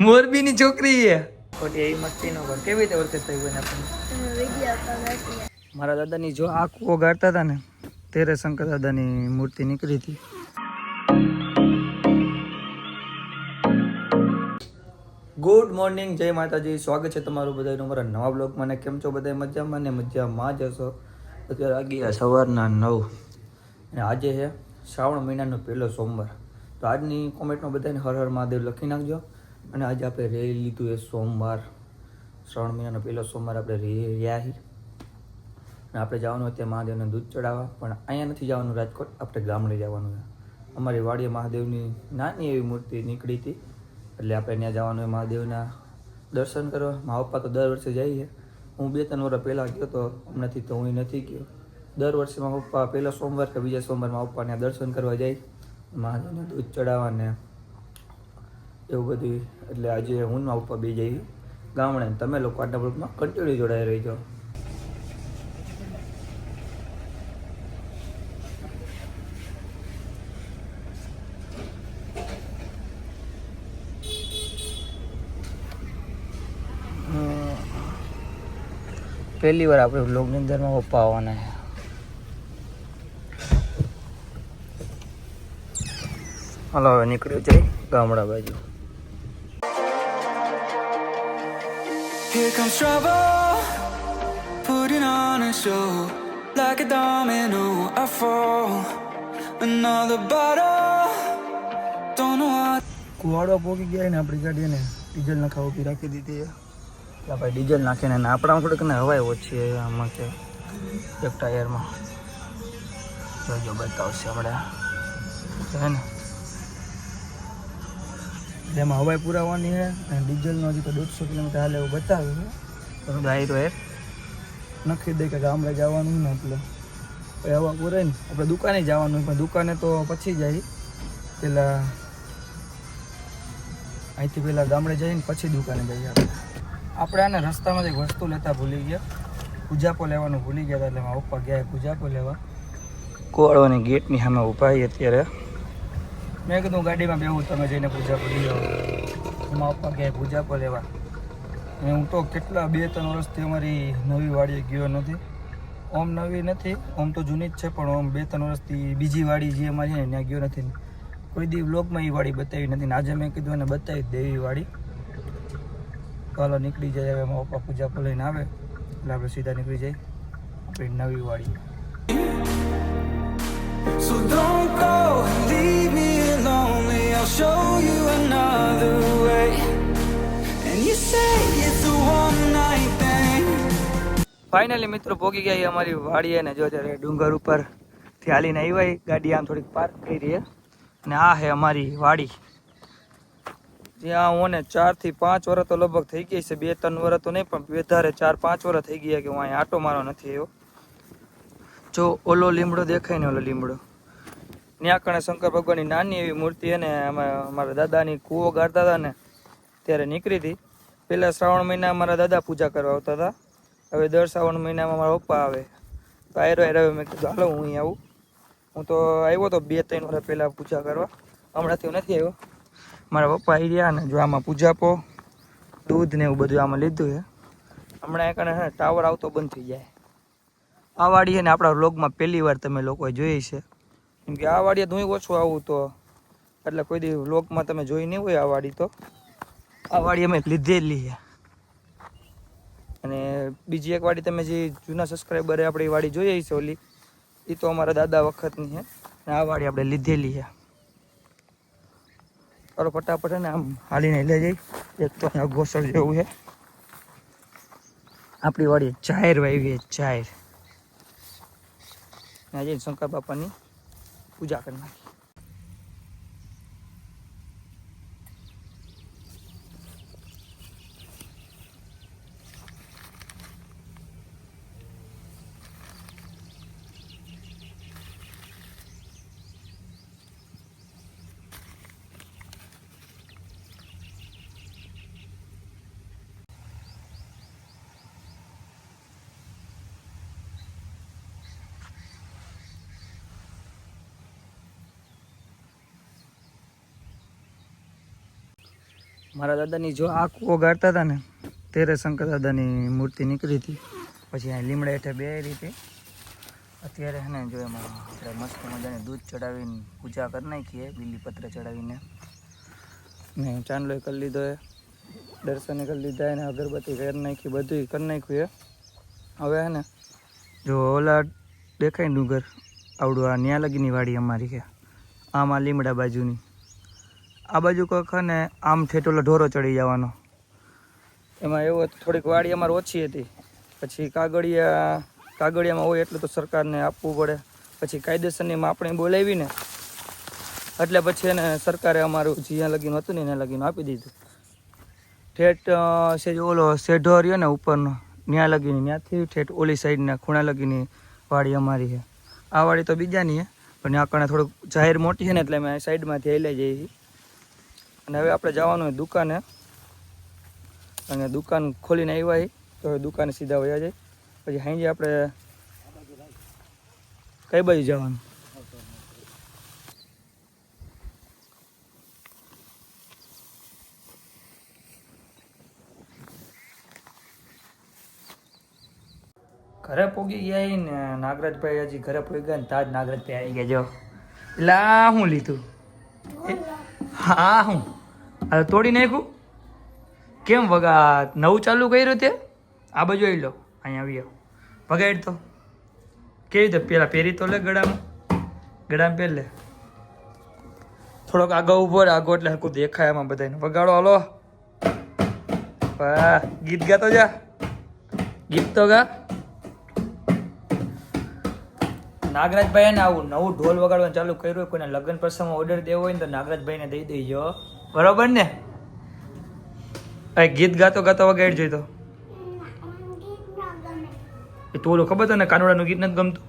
મોરબીની છોકરી છે ખોટી એ મસ્તી ન કર. કેવી રીતે ઓળખે થઈ ગઈ આપણને? મારા દાદાની જો આ કૂવો ગાળતા હતા ને ત્યારે શંકર દાદાની મૂર્તિ નીકળી હતી. ગુડ મોર્નિંગ, જય માતાજી. સ્વાગત છે તમારું બધાનું મારા નવા બ્લોગમાં. ને કેમ છો બધા? મજામાં ને મજામાં જ હશો. અત્યારે વાગી ગયા સવારના 9 અને આજે છે શ્રાવણ મહિનાનો પહેલો સોમવાર. તો આજની કોમેન્ટમાં બધાને હર હર મહાદેવ લખી નાખજો. અને આજે આપણે રહી લીધું એ સોમવાર, શ્રાવણ મહિનાનો પહેલો સોમવાર આપણે રહ્યા છીએ. અને આપણે જવાનું અત્યારે મહાદેવને દૂધ ચડાવવા, પણ અહીંયા નથી જવાનું રાજકોટ, આપણે ગામડે જવાનું છે. અમારી વાડીએ મહાદેવની નાની એવી મૂર્તિ નીકળી હતી, એટલે આપણે ત્યાં જવાનું હોય મહાદેવના દર્શન કરવા. મારા પપ્પા તો દર વર્ષે જાય છે. હું 2-3 વર્ષ પહેલાં ગયો તો, હમણાંથી તો હું નથી ગયો. દર વર્ષે મારા પપ્પા પહેલો સોમવાર કે બીજા સોમવાર મારા પપ્પા ત્યાં દર્શન કરવા જાય, મહાદેવને દૂધ ચડાવવાને એવું બધું. એટલે આજે હું ને મારા પપ્પા બે જઈએ ગામડે. તમે લોકો આટલા બ્લોગમાં કન્ટિન્યુ જોડાઈ રહીજો. પહેલી વાર આપણે બ્લોગની અંદરમાં પપ્પા આવવાના છે. હાલો હવે નીકળ્યો જાય ગામડા બાજુ. Here comes trouble, putting on a show. Like a domino, I fall. Another bottle, don't know what. Kuvadva પોકી ગયા ને આપણી ગાડીને ડીઝલ નખાવ ઉભી રાખી દીધી છે. એટલે ભાઈ ડીઝલ નાખીને આપણામાં થોડીક ને હવાય ઓછી છે આમાં કે એક ટાયરમાં. જોજો બતાવશે હમણાં છે ને, એમાં હવાઈ પુરાવાની છે અને ડીઝલનો હજી તો 150 કિલોમીટર હાલે એવું બતાવ્યું છે. તો ડાયરો એ નખી દે કે ગામડે જવાનું ને, એટલે હવા પૂરાય ને આપણે દુકાને જવાનું. પણ દુકાને તો પછી જાય, પેલા અહીંથી પહેલાં ગામડે જઈને પછી દુકાને જઈએ. આપણે આને રસ્તામાં એક વસ્તુ લેતા ભૂલી ગયા, પૂજાપો લેવાનું ભૂલી ગયા હતા. એટલે મારા પપ્પા ગયા પૂજાપો લેવા. કોળવાની ગેટની સામે ઊભા છીએ અત્યારે. મેં કીધું ગાડીમાં બેહું, તમે જઈને પૂજાપો લઈ આવો. મારા પપ્પા ગયા પૂજાપો લેવા. અને હું તો કેટલા 2-3 વર્ષથી અમારી નવી વાડીએ ગયો નથી. ઓમ નવી નથી, ઓમ તો જૂની જ છે, પણ ઓમ 2-3 વર્ષથી બીજી વાડી જે અમારી છે ને ત્યાં ગયો નથી. કોઈ દી વ્લોગમાં એ વાડી બતાવી નથી ને આજે મેં કીધું એને બતાવી દેવી વાડી. ચાલો નીકળી જાય. હવે મારા પપ્પા પૂજાપો લઈને આવે એટલે આપણે સીધા નીકળી જાય આપણી નવી વાડી. So don't go, leave me lonely. I'll show you another way. And you say it's a one night thing. Finally મિત્રો પહોંચી ગયા અમારી વાડીએ ને જો ત્યારે ડુંગર ઉપરથી હાલીને આવ્યા. ગાડી આમ થોડીક પાર્ક કરી છે અને આ છે અમારી વાડી. જ્યાં હું ને 4 થી 5 વર્ષ તો લગભગ થઈ ગઈ છે. 2-3 વર્ષ તો નહીં પણ વધારે 4-5 વર્ષ થઈ ગયા કે હું અહીંયા આટો મારવા નથી આવ્યો. જો ઓલો લીમડો દેખાય ને, ઓલો લીમડો ત્યાં કણે શંકર ભગવાનની નાની એવી મૂર્તિ છે ને, અમારા દાદાની કૂવો ગાળતા હતા ને ત્યારે નીકળી હતી. પહેલાં શ્રાવણ મહિના મારા દાદા પૂજા કરવા આવતા હતા. હવે દર શ્રાવણ મહિનામાં મારા પપ્પા આવે. તો આયરો મેં કીધું હાલો હું અહીં આવું. હું તો આવ્યો તો 2-3 વર્ષ પહેલાં પૂજા કરવા, હમણાંથી હું નથી આવ્યો. મારા પપ્પા આવી રહ્યા ને જો આમાં પૂજાપો દૂધ ને એવું બધું આમાં લીધું છે. હમણાં એક ને ટાવર આવતો બંધ થઈ જાય. આ વાડી છે ને આપણા વ્લોગમાં પહેલી વાર તમે લોકોએ જોઈ છે, કેમ કે આ વાડીએ હું ઓછું આવું તો, એટલે કોઈ દી વ્લોગમાં તમે જોઈ નહીં હોય આ વાડી. તો આ વાડી અમે લીધેલી છે. અને બીજી એક વાડી તમે જે જૂના સબસ્ક્રાઈબરે આપણી વાડી જોઈ છે ઓલી, એ તો અમારા દાદા વખતની છે. અને આ વાડી આપણે લીધેલી છે. ચાલો ફટાફટ ને આમ હાલીને લઈ જઈ. એક તો અહીંયા ગોસળ જેવું છે. આપણી વાડી જાહેર વાવી છે, જાહેર. ત્યાં જઈને શંકર બાપાની પૂજા કરી નાખી. મારા દાદાની જો આ કૂવો ગાળતા હતા ને ત્યારે શંકર દાદાની મૂર્તિ નીકળી હતી. પછી અહીં લીમડા હેઠે બે રીતે અત્યારે હે ને જો એમાં આપણે મસ્ત મજાને દૂધ ચડાવીને પૂજા કરી નાખીએ, બીલીપત્ર ચડાવીને ને ચાંદલો કરી લીધો એ, દર્શન કરી લીધા એને, અગરબત્તી કરી નાખી, બધું કરી નાખ્યું એ. હવે હે ને જો ઓલા દેખાય ને ડુંગર આવડું આ ન્યા લગીની વાડી અમારી છે, આમાં લીમડા બાજુની આ બાજુ કોઈક ને આમ ઠેઠોલો ઢોરો ચડી જવાનો. એમાં એવું હતું થોડીક વાડી અમારી ઓછી હતી, પછી કાગળિયામાં હોય એટલું તો સરકારને આપવું પડે. પછી કાયદેસરની માપણી બોલાવીને એટલે પછી એને સરકારે અમારું જ્યાં લગીનું હતું ને એને લગીનું આપી દીધું. ઠેઠ સેજ ઓલો શેઢો રહ્યો ને ઉપરનો ત્યાં લગીની, ત્યાંથી ઠેઠ ઓલી સાઈડના ખૂણા લગીની વાડી અમારી છે. આ વાડી તો બીજાની છે પણ આ કણે થોડુંક જાહેર મોટી છે ને એટલે અમે સાઈડમાંથી હાલ્યા જઈએ છીએ. અને હવે આપણે જવાનું હોય દુકાને, અને દુકાન ખોલીને આવ્યા હોય તો હવે દુકાને સીધા વયા જાય. પછી સાંજે આપણે કઈ બાજુ જવાનું? ઘરે પોગી ગયા ને નાગરાજભાઈ હજી ઘરે પોગી ગયા ને તાજ નાગરાજભાઈ આવી ગયા. જો એટલે આ શું લીધું? હા હું આ તોડી નાખ્યું કેમ? વગા નવું ચાલુ કર્યું તે આ બાજુ આવી લો, અહીંયા આવી વગાડ તો કેવી રીતે પેલા પહેરી તો લે, ગળામાં પહેર લે, થોડોક આગળ ઉભો રહે, આગળ એટલે હરકું દેખાય એમાં બધાને. વગાડો હાલો, વાહ ગીત ગાતો જા, ગીત તો ગા. નાગરાજભાઈ ને આવું નવું ઢોલ વગાડવાનું ચાલુ કર્યું હોય, કોઈને લગ્ન પ્રસંગમાં ઓર્ડર દેવો હોય ને તો નાગરાજભાઈને દઈ દેજો, બરોબર ને? ગીત ગાતો ગાતો વગાડી જોઈ તો ઓલું ખબર તો ને કાનોડાનું ગીત નથી ગમતું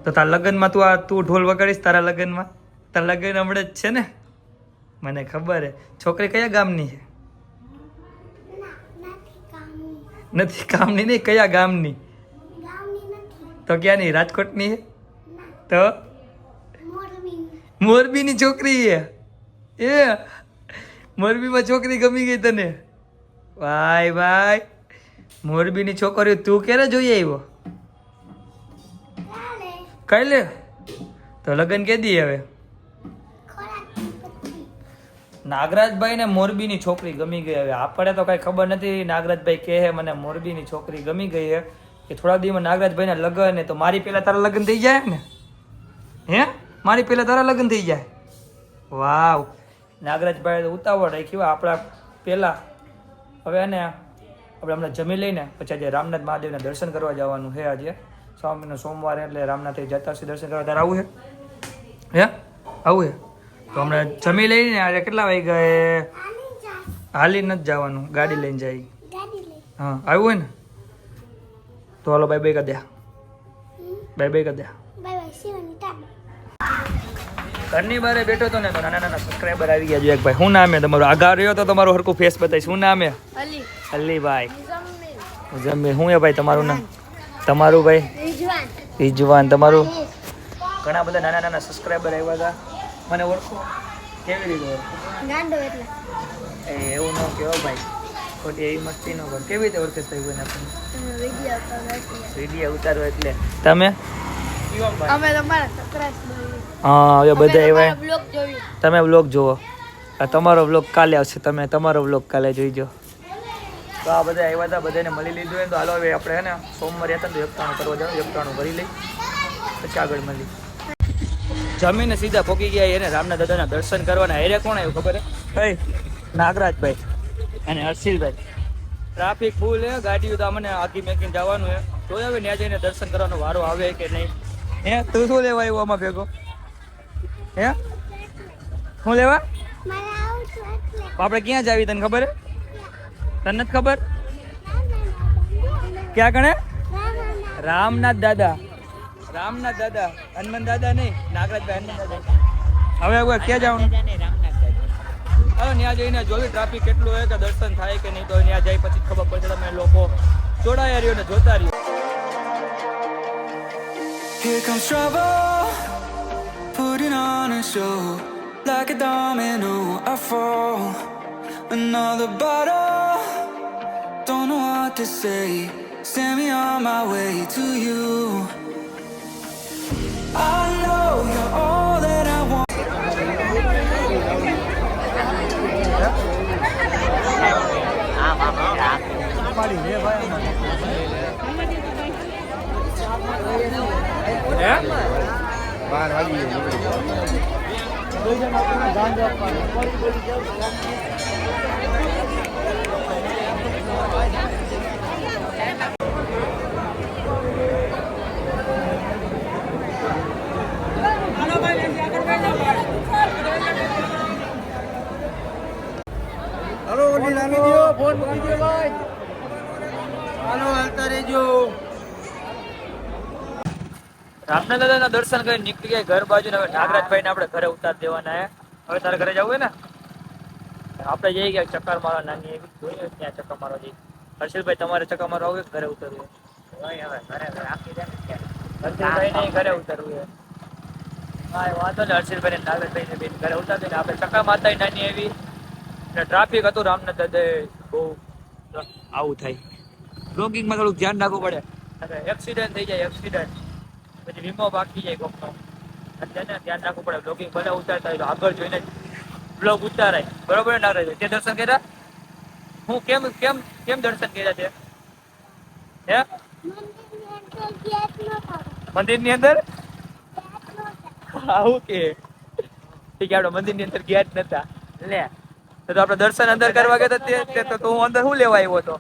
તો તારા લગ્નમાં તું ઢોલ વગાડીશ તારા લગ્નમાં? તારા લગ્ન હમણાં જ છે ને, મને ખબર હે. છોકરી કયા ગામની છે? નથી કામની નહીં, કયા ગામની? તો ક્યાંની? રાજકોટની છે? તો મોરબીની છોકરી છે એ? મોરબીમાં છોકરી ગમી ગઈ તને? ભાઈ ભાઈ મોરબીની છોકરીઓ તું ક્યારે જોઈ આવ્યો? કાલે? તો લગ્ન કેદી હવે? નાગરાજભાઈ ને મોરબીની છોકરી ગમી ગઈ. હવે આપણે તો કઈ ખબર નથી. નાગરાજભાઈ કહે મને મોરબીની છોકરી ગમી ગઈ છે કે થોડા દિવસમાં નાગરાજભાઈ ના લગ્ન, તો મારી પેલા તારા લગ્ન થઈ જાય ને? હે મારી પેલા તારા લગ્ન થઈ જાય? વાવ નાગરાજભાઈ ઉતાવળ રાખી આપણા પેલા. હવે એને આપણે હમણાં જમી લઈને પછી આજે રામનાથ મહાદેવના દર્શન કરવા જવાનું છે. આજે સ્વામીનો સોમવાર એટલે રામનાથે જતા દર્શન કરવા. તારે આવું છે? હે આવું છે તો હમણાં જમી લઈને આજે કેટલા વાગી ગયે? હાલી નથી જવાનું, ગાડી લઈને જાય. હા આવ્યું હોય ને તો હાલો બાય બાય કરી દે, બાય બાય કરી દે. ઘરની બારે બેઠો તો ને તો નાના નાના સબસ્ક્રાઈબર આવી ગયા. એક ભાઈ શું નામ છે તમારું? આગળ રહ્યો તો તમારું હરકું ફેસ બતાવીશ. શું નામ છે? અલીભાઈ. મુઝમ્મિલ. શું છે ભાઈ તમારું નામ? તમારું ભાઈ? રિજવાન. તમારું? ઘણા બધા નાના નાના સબસ્ક્રાઈબર આવ્યા હતા. મને ઓળખો? કેવી રીતે ઓળખો? એવું ન કહેવો ભાઈ, ખોટી એવી મસ્તી ન કર. કેવી રીતે ઓળખે થઈ ગયું આપણને? વિડીયો ઉતારો એટલે. તમે? હા હવે બધા એવા તમે વ્લોગ જુઓ. તમારો વ્લોગ કાલે આવશે, તમે તમારો વ્લોગ કાલે જોઈજો. તો આ બધા આવ્યા હતા, બધાને મળી લીધું હોય તો હાલો હવે આપણે હે ને સોમવારે હતા તો એકટાણું કરવા જાવ, એકટાણું કરી લઈ પછી આગળ મળી. જમીને સીધા પહોંચી ગયા એને રામના દાદાના દર્શન કરવાના. હેરે કોણ આવ્યું ખબર હે? નાગરાજભાઈ અને હર્ષિલભાઈ. ટ્રાફિક ફૂલ હે, ગાડીઓ તો મને આગી મેકીને જવાનું હે. તો હવે ત્યાં જઈને દર્શન કરવાનો વારો આવે કે નહીં. હે તું શું લેવા આવ્યો આમાં ભેગો? હે શું લેવા? આપણે ક્યાં જાવી તને ખબર હે? તને નથી ખબર? ક્યાં કણે? રામનાથ દાદા. રામનાથ દાદા, હનુમાન દાદા નહીં, નાગરાજભાઈ હનુમાન દાદા. હવે ક્યાં જવાનું? હવે ત્યાં જઈને જોયું ટ્રાફિક કેટલું હોય કે દર્શન થાય કે નહીં. તો ત્યાં જાય પછી ખબર પડશે. તમે લોકો જોડાયા રહ્યો ને જોતા રહ્યો. Here comes trouble, putting on a show. like a domino, I fall. Another bottle, don't know what to say. Send me on my way to you. I know you're all that I want. રામના દાદાના દર્શન કરી નીકળી ગયા ઘર બાજુ ને હવે નાગરાજભાઈને આપણે ઘરે ઉતાર દેવાના હે. હવે તારે ઘરે જવું હોય ને આપણે જઈ ગયા ચક્કર મારવા નાની એવી જોઈએ ત્યાં ચક્કર મારવા જઈએ. હર્ષિલભાઈ તમારે ચક્કર મારવા આવું ઘરે ઉતરવું હર્ષિલભાઈ ને ઘરે ઉતરવું છે. હા વાંધો ને હર્ષિલભાઈ ને નાગરાજભાઈ ને ઘરે ઉતારી દઈને આપણે ચક્કર મારતા નાની એવી ટ્રાફિક હતું રામના દાદા બહુ આવું થાય. બ્લોગિંગમાં થોડુંક ધ્યાન રાખવું પડે. એક્સિડન્ટ થઈ જાય એક્સિડન્ટ પછી વીમો બાકી જાય કોકનો અત્યારે ધ્યાન રાખવું પડે. બ્લોગિંગ બધા ઉતારતા હોય તો આગળ જોઈને બ્લોગ ઉતારાય બરોબર ને નાગરાજ તે દર્શન કર્યા હું કેમ કેમ કેમ દર્શન કર્યા છે હે મંદિર ની અંદર આવું કે ઠીક આપણે મંદિર ની અંદર ગયા જ નતા લે તો આપણે દર્શન અંદર કરવા ગયા હતા તો હું અંદર શું લેવા આવ્યો હતો.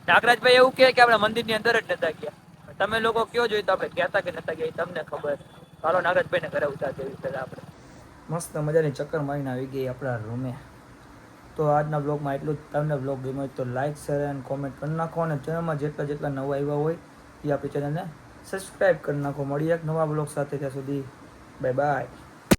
નાગરાજભાઈ એવું કે આપણે મંદિર ની અંદર જ નતા ગયા. તમે લોકો કયો જોઈ તો આપણે કહેતા કે નતા ગયા તમને ખબર. ચાલો નાગરાજભાઈ ને ઘરે ઉતાર દેવી છે આપણે. મસ્ત મજાની ચક્કર મારીને આવી ગઈ આપણા રૂમે. તો આજના બ્લોગમાં એટલું જ. તમને બ્લોગ ગમ્યો હોય તો લાઈક શેર અને કોમેન્ટ કરી નાખો અને ચેનલમાં જેટલા નવા આવ્યા હોય એ આપણી ચેનલને સબસ્ક્રાઈબ કરી નાખો. મળીએ એક નવા બ્લોગ સાથે. ત્યાં સુધી બાય બાય.